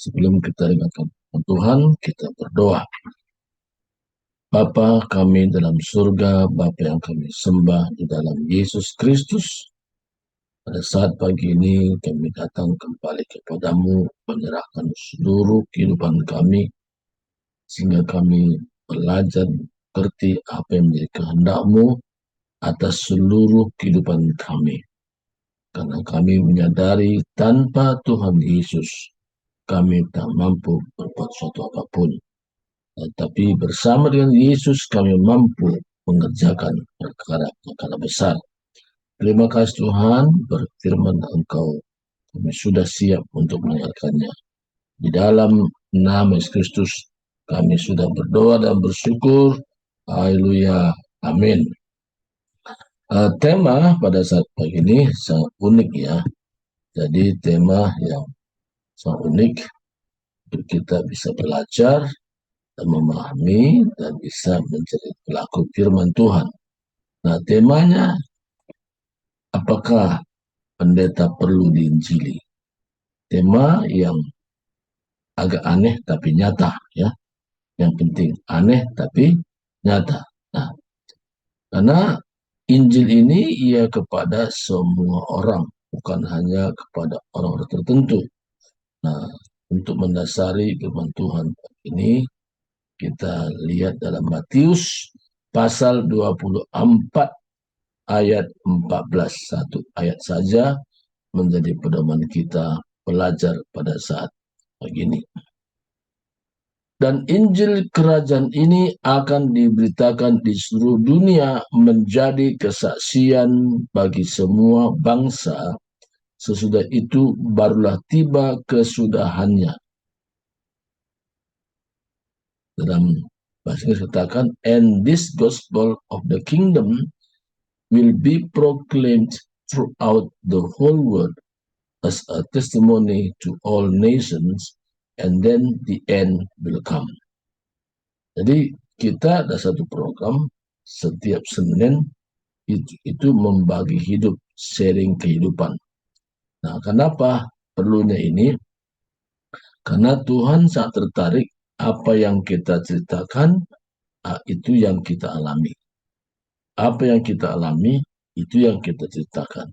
Sebelum kita dengarkan firman Tuhan, kita berdoa. Bapa kami dalam surga, Bapa yang kami sembah di dalam Yesus Kristus, pada saat pagi ini kami datang kembali kepadamu, menyerahkan seluruh kehidupan kami, sehingga kami belajar mengerti apa yang menjadi kehendak-Mu atas seluruh kehidupan kami. Karena kami menyadari tanpa Tuhan Yesus, kami tak mampu berbuat suatu apapun. Tetapi bersama dengan Yesus kami mampu mengerjakan perkara-perkara besar. Terima kasih Tuhan, berfirman Engkau, kami sudah siap untuk mendengarkannya. Di dalam nama Yesus Kristus, kami sudah berdoa dan bersyukur. Haleluya. Amin. Tema pada saat pagi ini sangat unik ya. Jadi tema yang sangat unik untuk kita bisa belajar dan memahami dan bisa menjadi pelaku firman Tuhan. Nah, temanya, apakah pendeta perlu diinjili? Tema yang agak aneh tapi nyata ya. Yang penting aneh tapi nyata. Nah, karena Injil ini ia kepada semua orang, bukan hanya kepada orang-orang tertentu. Nah, untuk mendasari firman Tuhan ini, kita lihat dalam Matius pasal 24 ayat 14. Satu ayat saja menjadi pedoman kita belajar pada saat begini. Dan Injil kerajaan ini akan diberitakan di seluruh dunia menjadi kesaksian bagi semua bangsa. Sesudah itu barulah tiba kesudahannya. Dalam bahasa Inggris katakan, and this gospel of the kingdom will be proclaimed throughout the whole world as a testimony to all nations, and then the end will come. Jadi kita ada satu program setiap Senin itu membagi hidup, sharing kehidupan. Nah, kenapa perlunya ini? Karena Tuhan sangat tertarik apa yang kita ceritakan, itu yang kita alami. Apa yang kita alami, itu yang kita ceritakan.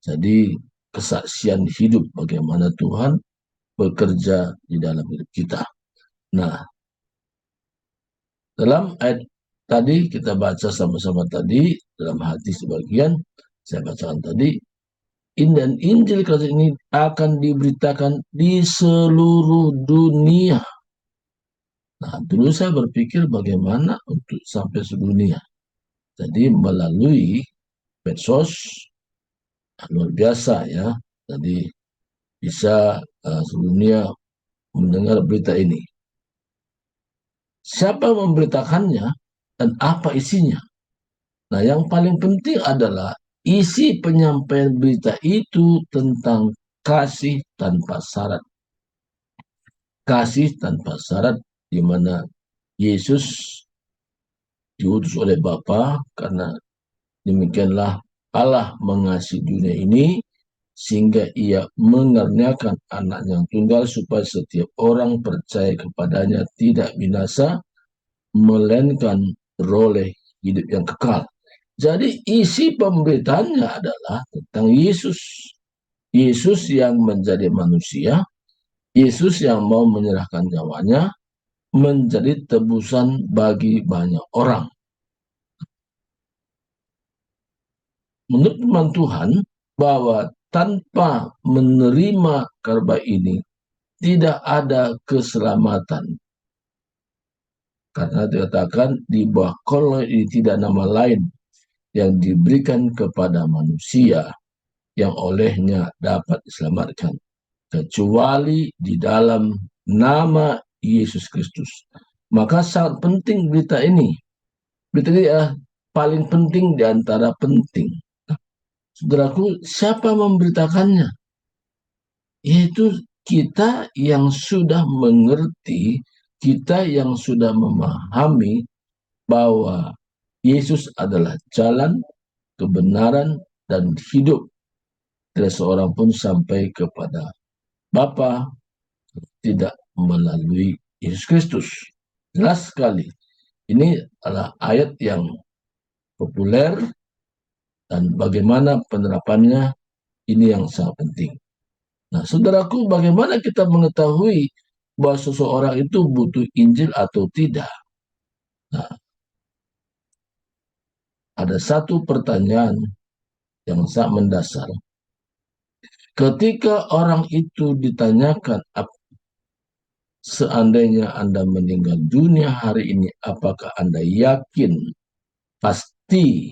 Jadi kesaksian hidup bagaimana Tuhan bekerja di dalam hidup kita. Nah, dalam ayat tadi kita baca sama-sama tadi, dalam hadis sebagian, saya bacakan tadi, dan Injil kerajaan ini akan diberitakan di seluruh dunia. Nah, dulu saya berpikir bagaimana untuk sampai seluruh dunia. Jadi melalui medsos, luar biasa ya. Jadi bisa seluruh dunia mendengar berita ini. Siapa yang memberitakannya dan apa isinya? Nah, yang paling penting adalah isi penyampaian berita itu tentang kasih tanpa syarat. Kasih tanpa syarat, di mana Yesus diutus oleh Bapa karena demikianlah Allah mengasihi dunia ini sehingga ia mengaruniakan anak yang tunggal supaya setiap orang percaya kepadanya tidak binasa melainkan beroleh hidup yang kekal. Jadi isi pemberitaannya adalah tentang Yesus. Yesus yang menjadi manusia, Yesus yang mau menyerahkan nyawanya menjadi tebusan bagi banyak orang. Menurut firman Tuhan bahwa tanpa menerima kabar ini tidak ada keselamatan. Karena dikatakan di bawah kolonial ini tidak nama lain yang diberikan kepada manusia yang olehnya dapat diselamatkan kecuali di dalam nama Yesus Kristus. Maka sangat penting berita ini. Berita ini paling penting di antara penting. Saudaraku, siapa memberitakannya? Yaitu kita yang sudah mengerti, kita yang sudah memahami bahwa Yesus adalah jalan, kebenaran, dan hidup. Tidak seorang pun sampai kepada Bapa tidak melalui Yesus Kristus. Jelas sekali. Ini adalah ayat yang populer dan bagaimana penerapannya ini yang sangat penting. Nah, saudaraku, bagaimana kita mengetahui bahwa seseorang itu butuh Injil atau tidak? Nah, ada satu pertanyaan yang sangat mendasar. Ketika orang itu ditanyakan, seandainya Anda meninggal dunia hari ini, apakah Anda yakin pasti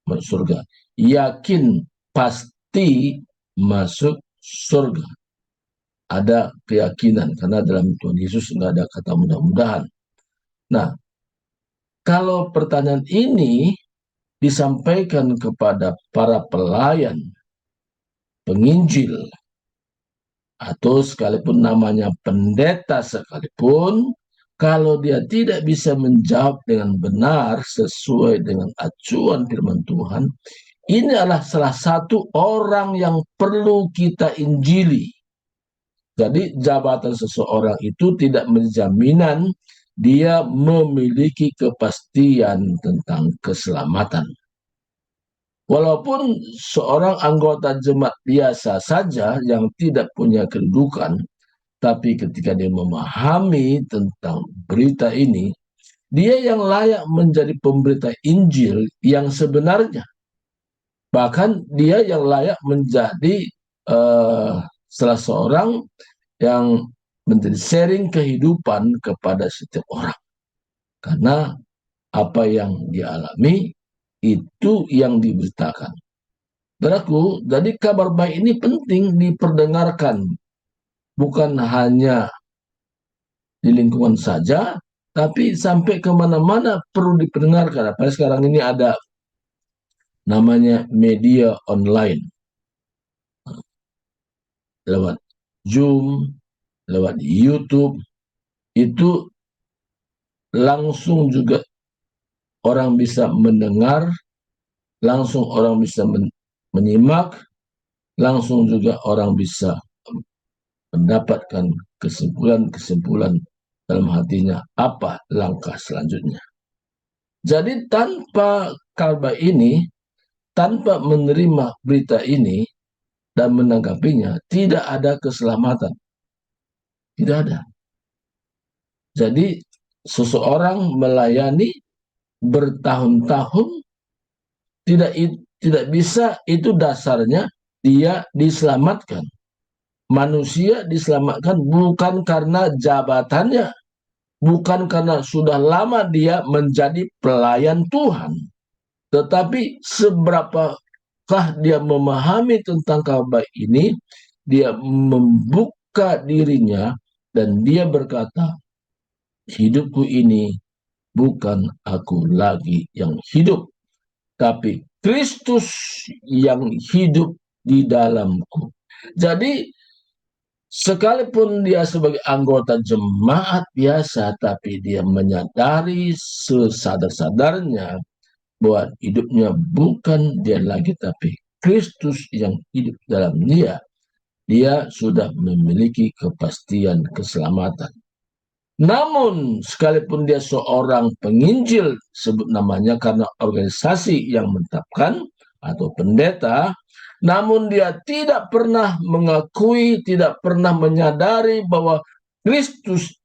masuk surga? Yakin pasti masuk surga. Ada keyakinan, karena dalam Tuhan Yesus nggak ada kata mudah-mudahan. Nah, kalau pertanyaan ini disampaikan kepada para pelayan, penginjil, atau sekalipun namanya pendeta sekalipun, kalau dia tidak bisa menjawab dengan benar sesuai dengan acuan firman Tuhan, ini adalah salah satu orang yang perlu kita injili. Jadi jabatan seseorang itu tidak menjaminan dia memiliki kepastian tentang keselamatan. Walaupun seorang anggota jemaat biasa saja yang tidak punya kedudukan, tapi ketika dia memahami tentang berita ini, dia yang layak menjadi pemberita Injil yang sebenarnya. Bahkan dia yang layak menjadi salah seorang yang menjadi sharing kehidupan kepada setiap orang. Karena apa yang dialami itu yang diberitakan. Saudaraku, jadi kabar baik ini penting diperdengarkan, bukan hanya di lingkungan saja, tapi sampai kemana-mana perlu diperdengarkan. Apalagi sekarang ini ada namanya media online, lewat Zoom, lewat YouTube, itu langsung juga orang bisa mendengar, langsung orang bisa menyimak, langsung juga orang bisa mendapatkan kesimpulan-kesimpulan dalam hatinya apa langkah selanjutnya. Jadi tanpa kabar ini, tanpa menerima berita ini dan menanggapinya, tidak ada keselamatan. Tidak ada. Jadi seseorang melayani bertahun-tahun tidak bisa, itu dasarnya dia diselamatkan. Manusia diselamatkan bukan karena jabatannya, bukan karena sudah lama dia menjadi pelayan Tuhan, tetapi seberapakah dia memahami tentang kabar ini, dia membuka dirinya dan dia berkata, hidupku ini bukan aku lagi yang hidup, tapi Kristus yang hidup di dalamku. Jadi sekalipun dia sebagai anggota jemaat biasa, tapi dia menyadari sesadar-sadarnya bahwa hidupnya bukan dia lagi, tapi Kristus yang hidup dalam dia. Dia sudah memiliki kepastian keselamatan. Namun, sekalipun dia seorang penginjil, sebut namanya karena organisasi yang menetapkan, atau pendeta, namun dia tidak pernah mengakui, tidak pernah menyadari bahwa Kristus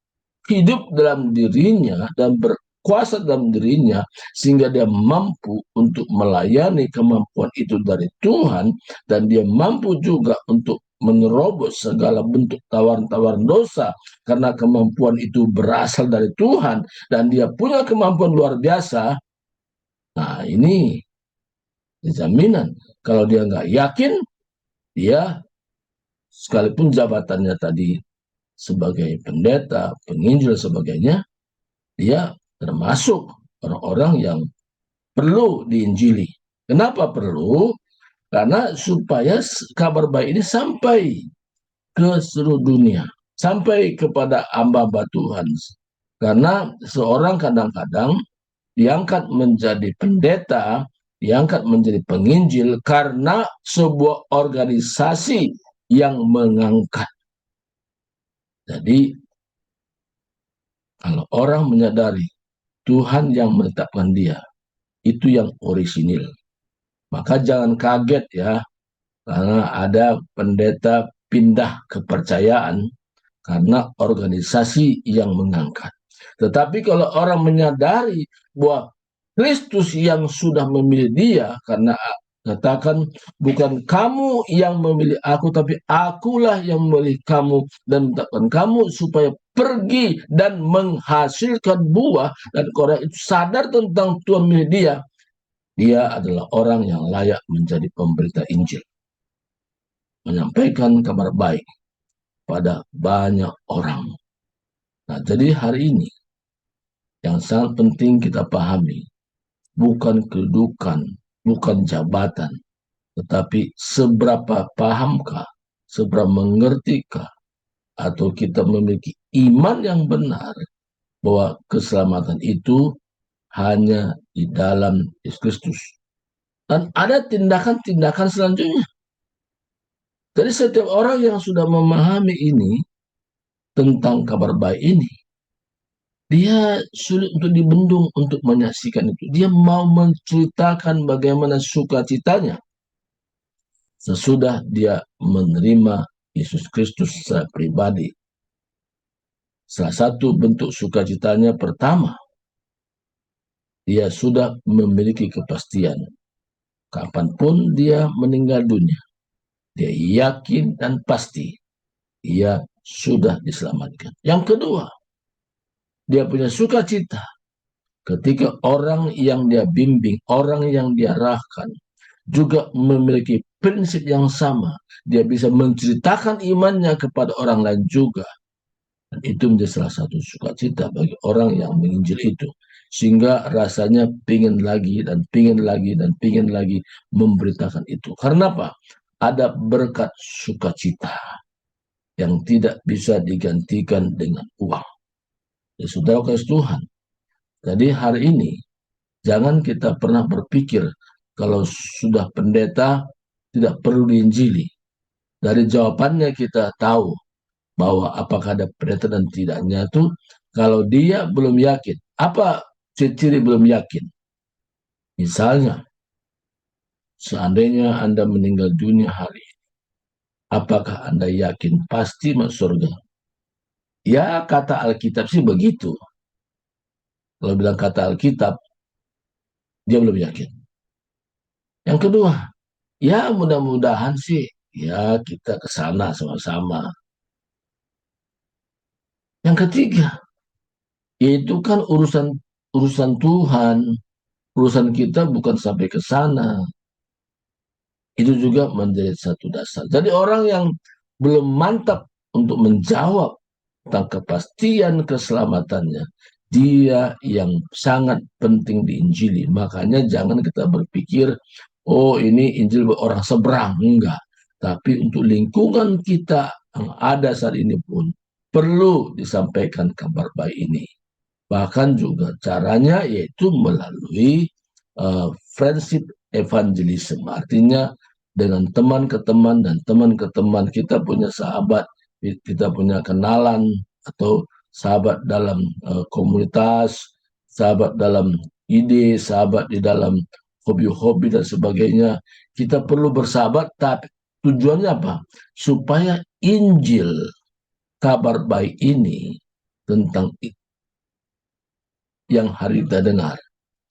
hidup dalam dirinya dan berkuasa dalam dirinya, sehingga dia mampu untuk melayani kemampuan itu dari Tuhan, dan dia mampu juga untuk menerobos segala bentuk tawaran-tawaran dosa, karena kemampuan itu berasal dari Tuhan, dan dia punya kemampuan luar biasa. Nah, ini jaminan. Kalau dia nggak yakin, dia sekalipun jabatannya tadi sebagai pendeta, penginjil, sebagainya, dia termasuk orang-orang yang perlu diinjili. Kenapa perlu? Karena supaya kabar baik ini sampai ke seluruh dunia, sampai kepada hamba-hamba Tuhan. Karena seorang kadang-kadang diangkat menjadi pendeta, diangkat menjadi penginjil karena sebuah organisasi yang mengangkat. Jadi kalau orang menyadari Tuhan yang menetapkan dia, itu yang orisinil. Maka jangan kaget ya, karena ada pendeta pindah kepercayaan karena organisasi yang mengangkat. Tetapi kalau orang menyadari bahwa Kristus yang sudah memilih dia, karena katakan bukan kamu yang memilih aku, tapi akulah yang memilih kamu dan menetapkan kamu supaya pergi dan menghasilkan buah, dan orang itu sadar tentang Tuhan memilih dia, dia adalah orang yang layak menjadi pemberita Injil, menyampaikan kabar baik pada banyak orang. Nah, jadi hari ini yang sangat penting kita pahami, bukan kedudukan, bukan jabatan, tetapi seberapa pahamkah, seberapa mengertikah, atau kita memiliki iman yang benar bahwa keselamatan itu hanya di dalam Yesus Kristus. Dan ada tindakan-tindakan selanjutnya. Jadi setiap orang yang sudah memahami ini, tentang kabar baik ini, dia sulit untuk dibendung untuk menyaksikan itu. Dia mau menceritakan bagaimana sukacitanya sesudah dia menerima Yesus Kristus secara pribadi. Salah satu bentuk sukacitanya pertama, dia sudah memiliki kepastian. Kapanpun dia meninggal dunia, dia yakin dan pasti dia sudah diselamatkan. Yang kedua, dia punya sukacita ketika orang yang dia bimbing, orang yang dia arahkan, juga memiliki prinsip yang sama. Dia bisa menceritakan imannya kepada orang lain juga. Dan itu menjadi salah satu sukacita bagi orang yang menginjil itu. Sehingga rasanya pingin lagi dan pingin lagi dan pingin lagi memberitakan itu. Karena apa? Ada berkat sukacita yang tidak bisa digantikan dengan uang. Ya, saudara kasih Tuhan. Jadi hari ini jangan kita pernah berpikir kalau sudah pendeta tidak perlu diinjili. Dari jawabannya kita tahu bahwa apakah ada pendeta dan tidaknya itu kalau dia belum yakin. Apa ciri belum yakin? Misalnya, seandainya Anda meninggal dunia hari ini, apakah Anda yakin pasti masuk surga? Ya, kata Alkitab sih begitu. Kalau bilang kata Alkitab, dia belum yakin. Yang kedua, ya mudah-mudahan sih ya kita ke sana sama-sama. Yang ketiga, yaitu kan urusan urusan Tuhan, urusan kita bukan sampai ke sana. Itu juga menjadi satu dasar. Jadi orang yang belum mantap untuk menjawab tentang kepastian keselamatannya, dia yang sangat penting diinjili. Makanya jangan kita berpikir, oh ini Injil orang seberang. Enggak. Tapi untuk lingkungan kita yang ada saat ini pun perlu disampaikan kabar baik ini. Bahkan juga caranya yaitu melalui friendship evangelism. Artinya dengan teman ke teman dan teman ke teman kita punya sahabat, kita punya kenalan atau sahabat dalam komunitas, sahabat dalam ide, sahabat di dalam hobi-hobi dan sebagainya. Kita perlu bersahabat, tapi tujuannya apa? Supaya Injil, kabar baik ini tentang yang hari kita dengar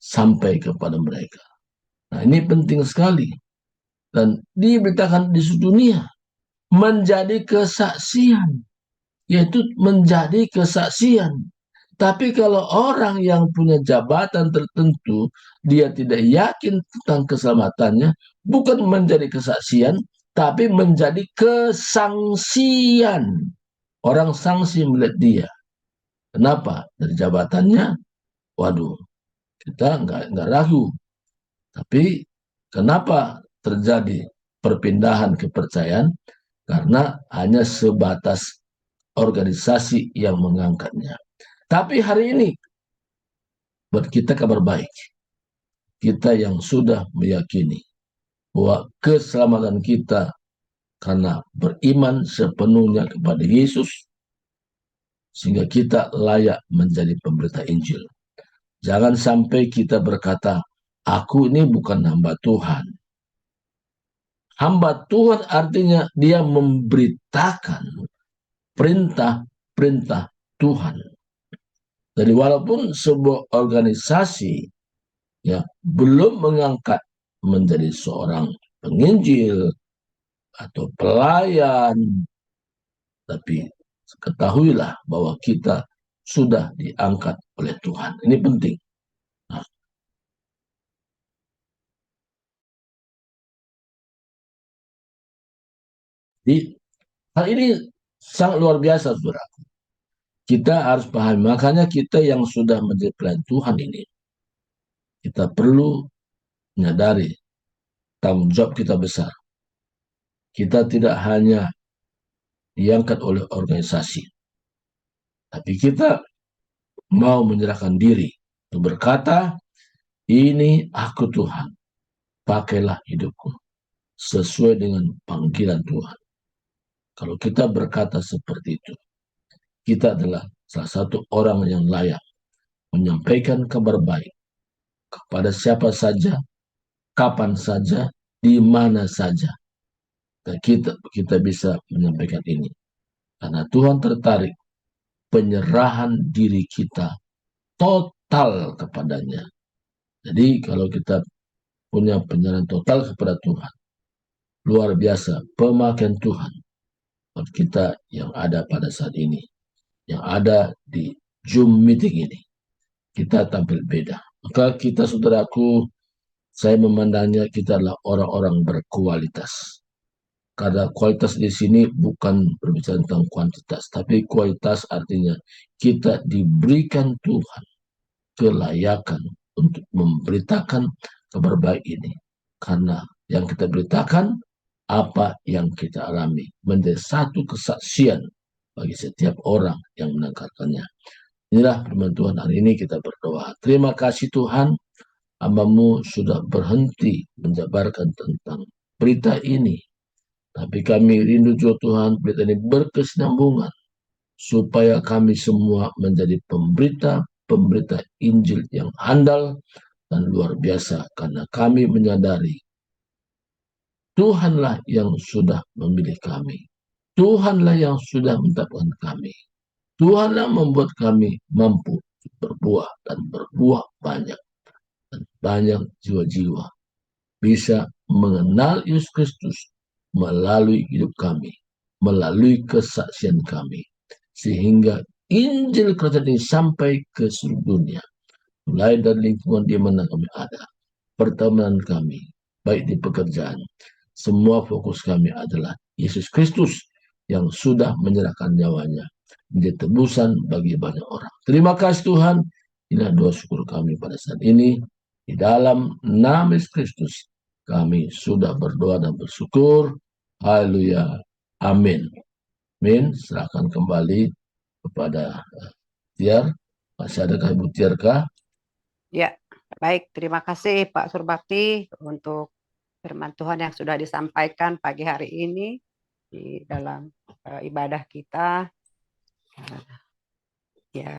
sampai kepada mereka. Nah, ini penting sekali dan diberitakan di seluruh dunia menjadi kesaksian, yaitu menjadi kesaksian. Tapi kalau orang yang punya jabatan tertentu, dia tidak yakin tentang keselamatannya, bukan menjadi kesaksian, tapi menjadi kesangsian. Orang sanksi melihat dia. Kenapa? Dari jabatannya, waduh, kita nggak ragu. Tapi kenapa terjadi perpindahan kepercayaan? Karena hanya sebatas organisasi yang mengangkatnya. Tapi hari ini buat kita kabar baik. Kita yang sudah meyakini bahwa keselamatan kita karena beriman sepenuhnya kepada Yesus, sehingga kita layak menjadi pemberita Injil. Jangan sampai kita berkata, aku ini bukan hamba Tuhan. Hamba Tuhan artinya dia memberitakan perintah-perintah Tuhan. Jadi walaupun sebuah organisasi ya belum mengangkat menjadi seorang penginjil atau pelayan, tapi ketahuilah bahwa kita sudah diangkat oleh Tuhan. Ini penting. Nah, di hal ini sangat luar biasa, saudara. Kita harus pahami, makanya kita yang sudah menjadi pelayan Tuhan ini, kita perlu menyadari tanggung jawab kita besar. Kita tidak hanya diangkat oleh organisasi, tapi kita mau menyerahkan diri untuk berkata, ini aku Tuhan, pakailah hidupku sesuai dengan panggilan Tuhan. Kalau kita berkata seperti itu, kita adalah salah satu orang yang layak menyampaikan kabar baik kepada siapa saja, kapan saja, di mana saja. Dan kita bisa menyampaikan ini. Karena Tuhan tertarik penyerahan diri kita total kepadanya. Jadi kalau kita punya penyerahan total kepada Tuhan, luar biasa pemakaian Tuhan buat kita yang ada pada saat ini, yang ada di Zoom meeting ini. Kita tampil beda. Maka kita, saudaraku, saya memandangnya kita adalah orang-orang berkualitas. Karena kualitas di sini bukan berbicara tentang kuantitas, tapi kualitas artinya kita diberikan Tuhan kelayakan untuk memberitakan kabar baik ini. Karena yang kita beritakan, apa yang kita alami, menjadi satu kesaksian bagi setiap orang yang mendengarkannya. Inilah firman Tuhan hari ini, kita berdoa. Terima kasih Tuhan, hamba-Mu sudah berhenti menjabarkan tentang berita ini. Tapi kami rindu juga Tuhan, berita ini berkesinambungan, supaya kami semua menjadi pemberita Injil yang handal dan luar biasa. Karena kami menyadari, Tuhanlah yang sudah memilih kami. Tuhanlah yang sudah menetapkan kami. Tuhanlah membuat kami mampu berbuah dan berbuah banyak. Dan banyak jiwa-jiwa bisa mengenal Yesus Kristus melalui hidup kami, melalui kesaksian kami, sehingga Injil kerajaan ini sampai ke seluruh dunia, mulai dari lingkungan di mana kami ada, pertemanan kami, baik di pekerjaan, semua fokus kami adalah Yesus Kristus yang sudah menyerahkan nyawanya menjadi tebusan bagi banyak orang. Terima kasih Tuhan, inilah doa syukur kami pada saat ini. Di dalam nama Yesus Kristus, kami sudah berdoa dan bersyukur. Haleluya. Amin. Amin. Serahkan kembali kepada Tiar. Masih adakah Ibu Tiarkah? Ya, baik. Terima kasih Pak Surbakti untuk firman Tuhan yang sudah disampaikan pagi hari ini di dalam ibadah kita.